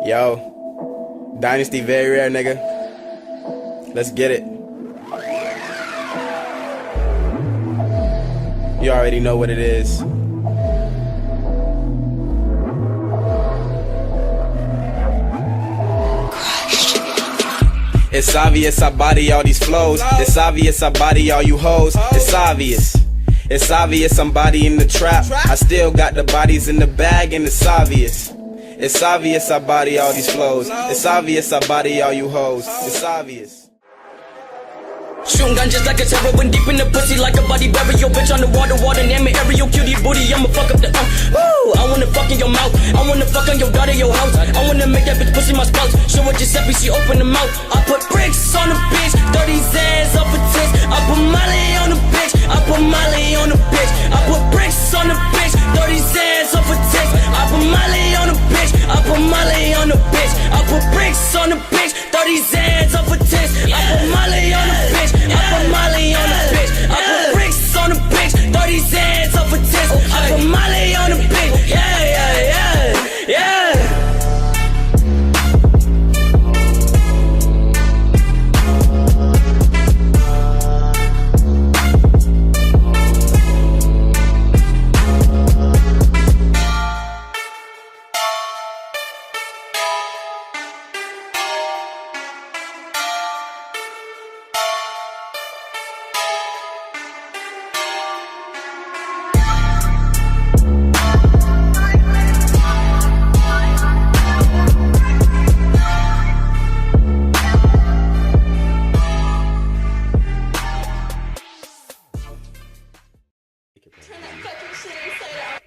Yo, Dynasty very rare, nigga. Let's get it. You already know what it is. It's obvious I body all these flows. It's obvious I body all you hoes. It's obvious. It's obvious I'm bodying the trap. I still got the bodies in the bag and it's obvious. It's obvious I body all these flows. It's obvious I body all you hoes. It's obvious. Shooting gun just like a heroin, deep in the pussy like a body burial. Bitch on the water, name it aerial cutie booty. I'ma fuck up the woo. I wanna fuck in your mouth. I wanna fuck on your daughter, your house. I wanna make that bitch pussy my spouse. Show her Giuseppe, she open the mouth. I put bricks on the bitch, 30 Zans up a tits. I put Molly on the bitch, I put Molly on the bitch. I put bricks on the bitch, 30 Zans up a tits. I put Molly on the bitch, I put Molly on the bitch. I put bricks on the bitch, 30 Zans up a tits. I put Molly on the bitch, I put Molly on the bitch. I put bricks on the bitch, 30 Zans up a tits. I put Molly on the bitch. Yeah, yeah, yeah, yeah. Turn that fucking shit inside out.